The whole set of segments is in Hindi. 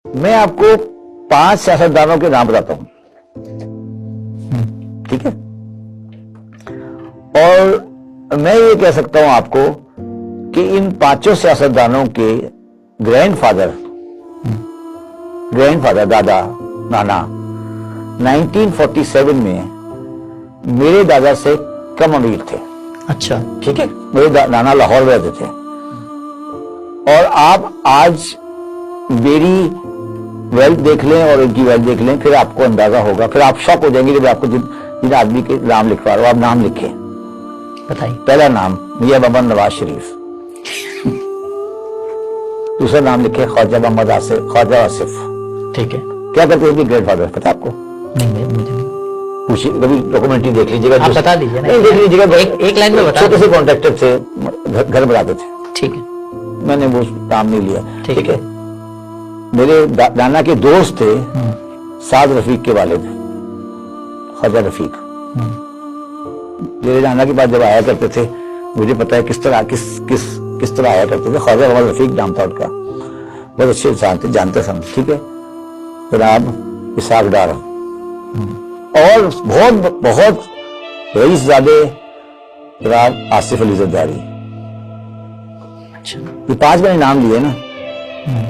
मैं आपको 5 सियासतदानों के नाम बताता हूं, ठीक है। और मैं ये कह सकता हूं आपको कि इन 5 सियासतदानों के ग्रैंडफादर दादा नाना 1947 में मेरे दादा से कम अमीर थे। अच्छा, ठीक है। मेरे नाना लाहौर में रहते थे। और आप आज मेरी वेल्थ देख लें और उनकी वेल्थ देख लें, फिर आपको अंदाजा होगा, फिर आप शॉक हो जाएंगे जब आपको जिन आदमी के नाम लिखवा रहा हूं। आप नाम लिखें, बताइए। पहला नाम मियां मोहम्मद नवाज शरीफ, दूसरा नाम लिखे ख्वाजा मोहम्मद ख्वाजा आसिफ। ठीक है। क्या करते हैं ग्रैंडफादर, पता आपको? नहीं, मुझे नहीं। पूछिए, कभी डॉक्यूमेंट्री देख लीजिएगा, आप बता दीजिए ना। देख लीजिएगा, एक लाइन में बता। छोटे से कॉन्ट्रैक्टर थे, घर बनाते थे। ठीक है। मैंने वो काम नहीं लिया। ठीक है। मेरे नाना के दोस्त थे साद रफीक के वालिद, ख्वाजा रफीक। मेरे नाना के पास जब आया करते थे, मुझे पता है किस तरह आया करते थे। ख्वाजा मोहम्मद रफीक नाम था उनका, बहुत अच्छे इंसान थे, जानते थे। ठीक है। जनाब इसाक डार और बहुत रईसजादे जनाब आसिफ अली जरदारी। अच्छा, ये 5 मैंने नाम लिए ना,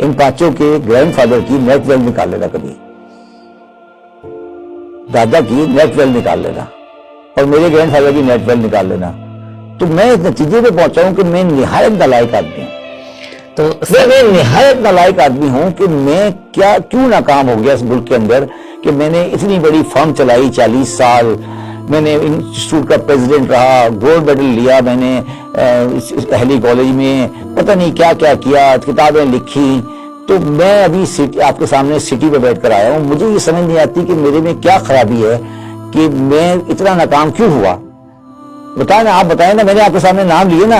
इन 5 के ग्रैंडफादर की नेट वेल्थ निकाल लेना, कभी दादा की नेट वेल्थ निकाल लेना और मेरे ग्रैंडफादर की नेट वेल्थ निकाल लेना, तो मैं इस नतीजे पे पहुंचा हूं कि मैं निहायत नालायक आदमी हूं। तो मैं निहायत नालायक आदमी हूं कि मैं क्यों नाकाम हो गया इस मुल्क के अंदर, कि मैंने इतनी बड़ी फर्म चलाई 40 साल, मैंने इंस्टीट्यूट का प्रेसिडेंट रहा, गोल्ड मेडल लिया मैंने अहली कॉलेज में, पता नहीं क्या क्या किया, किताबें लिखी। तो मैं अभी आपके सामने सिटी पे बैठ कर आया हूं। मुझे ये समझ नहीं आती कि मेरे में क्या खराबी है कि मैं इतना नाकाम क्यों हुआ। बताए ना, आप बताएं ना। मैंने आपके सामने नाम लिए ना,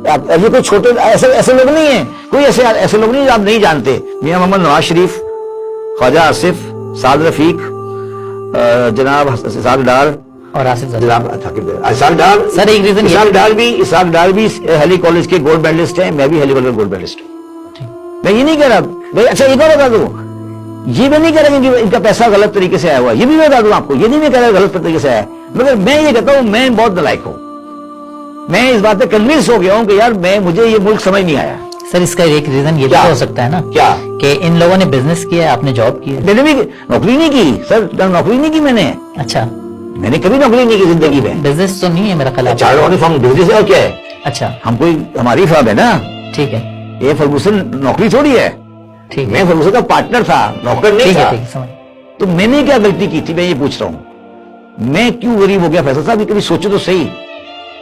अभी कोई छोटे ऐसे लोग नहीं है, कोई ऐसे लोग नहीं आप नहीं जानते। मियां मोहम्मद नवाज शरीफ, ख्वाजा आसिफ, साद रफीक, जनाब इसाक डार और आसिफ सर, एक रीजन इसाक डार भी अहली कॉलेज के गोल्ड मेडलिस्ट हैं, मैं भी अहली कॉलेज गोल्ड मेडलिस्ट हूं। मैं ये नहीं कह रहा भाई, अच्छा एक और बता दूं, ये मैं नहीं कह रहा कि इनका पैसा गलत तरीके से आया हुआ, ये भी बता दूं आपको, ये नहीं मैं कह रहा गलत तरीके से आया, मगर मैं ये कहता हूं मैं बहुत नालायक हूं। मैं इस बात से कन्विंस हो गया हूं कि यार मुझे ये मुल्क समझ नहीं आया। सर, इसका एक रीजन ये भी हो सकता है ना, क्या कि इन लोगों ने बिजनेस किया, आपने जॉब की है। मैंने भी नौकरी नहीं की सर, नौकरी नहीं की मैंने। अच्छा, मैंने कभी नौकरी नहीं की जिंदगी में। बिजनेस तो नहीं है मेरा ख्याल। चारों फर्म बिजनेस है और क्या है। अच्छा, हमारी फर्म है ना। ठीक है। ये फर्गूसन नौकरी थोड़ी है। ठीक है। मैं फर्गूसन का पार्टनर था, नौकर नहीं था। ठीक है, समझ। तो मैंने क्या गलती की थी, मैं ये पूछ रहा हूं। मैं क्यों गरीब हो गया फैसल साहब, कभी सोचो तो सही।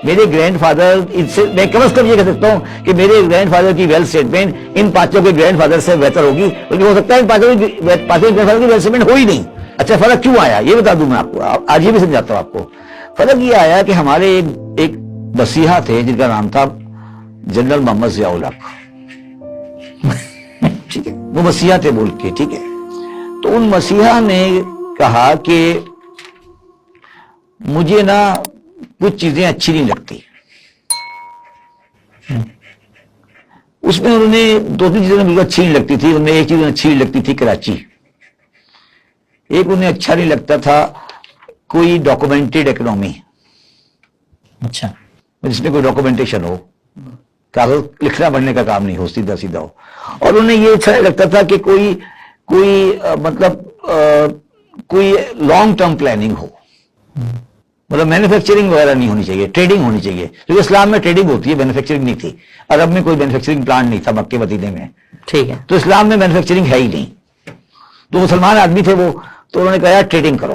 मेरे ग्रैंडफादर, इससे मैं कम से कम ये कह सकता हूं कि मेरे ग्रैंडफादर की वेल्थ स्टेटमेंट इन 5 के ग्रैंडफादर से बेहतर होगी, बल्कि हो सकता है इन 5 ग्रैंडफादर की वेल्थ स्टेटमेंट हो ही नहीं। अच्छा, फर्क क्यों आया ये बता दूं मैं आपको, आज ये भी समझाता हूं आपको। फर्क ये आया कि हमारे एक मसीहा थे जिनका नाम था जनरल मोहम्मद जियाउल हक। ठीक है, वो मसीहा थे मुल्क के। ठीक है। तो उन मसीहा ने कहा कि मुझे ना कुछ चीजें अच्छी नहीं लगती। उसमें उन्होंने 2-3 चीजें बिल्कुल अच्छी नहीं लगती थी। उन्हें एक चीज अच्छी नहीं लगती थी, कराची। एक उन्हें अच्छा नहीं लगता था कोई डॉक्यूमेंटेड इकोनॉमी। अच्छा, जिसमें कोई डॉक्यूमेंटेशन हो, कागज लिखना पढ़ने का काम नहीं हो, सीधा सीधा हो। और उन्हें ये अच्छा लगता था कि कोई लॉन्ग टर्म प्लानिंग हो, मतलब मैन्युफैक्चरिंग वगैरह नहीं होनी चाहिए, ट्रेडिंग होनी चाहिए। क्योंकि इस्लाम में ट्रेडिंग होती है, मैन्युफैक्चरिंग नहीं थी। अरब में कोई मैन्युफैक्चरिंग प्लांट नहीं था, मक्के मदीने में। ठीक है। तो इस्लाम में मैन्युफैक्चरिंग है ही नहीं। तो मुसलमान आदमी थे वो, तो उन्होंने कहा यार ट्रेडिंग करो,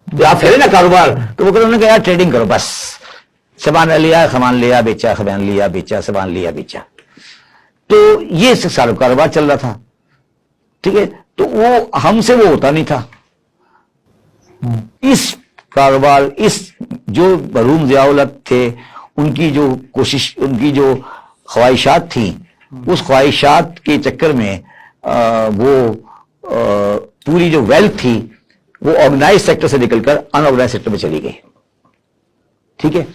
तो आप करें ना कारोबार, तो वो उन्होंने कहा यार ट्रेडिंग करो, बस सामान लिया बेचा, सामान लिया बेचा, सामान लिया बेचा। तो ये सारा कारोबार चल रहा था। ठीक है। तो वो हमसे वो होता नहीं था। इस कारोबार, इस जो मरहूम जियाउल हक थे, उनकी जो कोशिश, उनकी जो ख्वाहिशात थी, उस ख्वाहिशात के चक्कर में पूरी जो वेल्थ थी वो ऑर्गेनाइज सेक्टर से निकलकर अनऑर्गेनाइज सेक्टर में चली गई। ठीक है।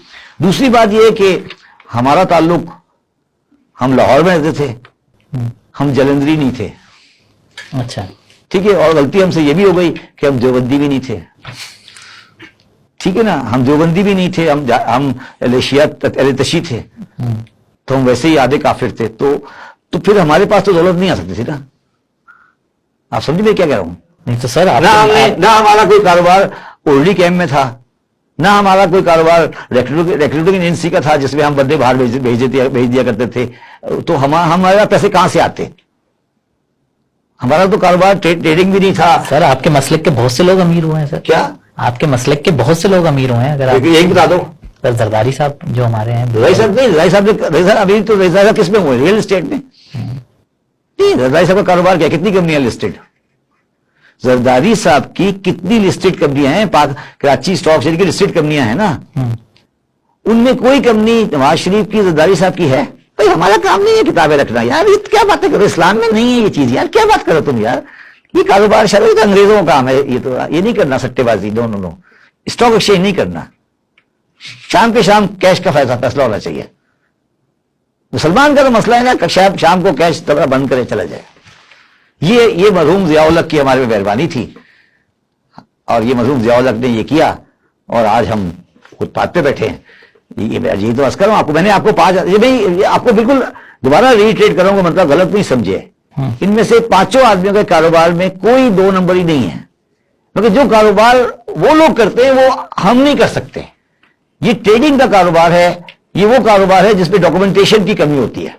दूसरी बात यह है कि हमारा ताल्लुक, हम लाहौर में रहते थे, हम जलंधरी नहीं थे। अच्छा, ठीक है। और गलती हमसे ये भी हो गई कि हम देवबंदी भी नहीं थे, ठीक है ना, हम देवबंदी भी नहीं थे, हम एलेतशी थे, तो हम वैसे ही आधे काफिर थे। तो फिर हमारे पास तो दौलत नहीं आ सकती थी ना। आप समझ में क्या कह रहा हूं? नहीं तो सर ना हमारा कोई कारोबार ओरली कैंप में था, ना हमारा कोई कारोबार रिक्रूटिंग एजेंसी का था जिसमें हम बंदे बाहर भेज दिया करते थे। तो हमारे पैसे कहां से आते? हमारा तो कारोबार ट्रेडिंग भी नहीं था। सर आपके मसलक के बहुत से लोग अमीर हुए हैं सर। क्या आपके मसलक के बहुत से लोग अमीर हुए हैं? अगर आप यही बता दो। सर जरदारी साहब जो हमारे हैं, रज़ाई साहब नहीं, रज़ाई साहब अभी तो रज़ाई साहब किस में हुए? रियल एस्टेट में। नहीं, रज़ाई साहब का कारोबार क्या, कितनी कंपनियां लिस्टेड? जरदारी साहब की कितनी लिस्टेड कंपनियां हैं? कराची स्टॉक एक्सचेंज की लिस्टेड कंपनियां हैं ना, उनमें कोई कंपनी नवाज शरीफ की, जरदारी साहब की है? भाई हमारा काम नहीं है किताबें रखना यार, ये क्या बातें करो, इस्लाम में नहीं है ये चीज यार, क्या बात करो तुम यार। ये कारोबार शरीफ तो अंग्रेजों का काम है, ये नहीं करना सट्टेबाजी, नो। स्टॉक एक्सचेंज नहीं करना, शाम के शाम कैश का फैसला होना चाहिए। मुसलमान का तो मसला है ना, शाम को कैश तबला बंद करे चला जाए। ये मरहूम ज़िया-उल हक की हमारे में मेहरबानी थी, और ये मरहूम ज़िया-उल हक ने ये किया, और आज हम फुटपाथ पे बैठे हैं। ये तो अर्ज करूं आपको, मैंने आपको 5, ये आपको बिल्कुल दोबारा रीट्रेट करूंगा, मतलब गलत नहीं समझे। इनमें से 5 आदमियों के कारोबार में कोई 2 नंबर ही नहीं है, क्योंकि जो कारोबार वो लोग करते हैं वो हम नहीं कर सकते। ये ट्रेडिंग का कारोबार है, ये वो कारोबार है जिसपे डॉक्यूमेंटेशन की कमी होती है।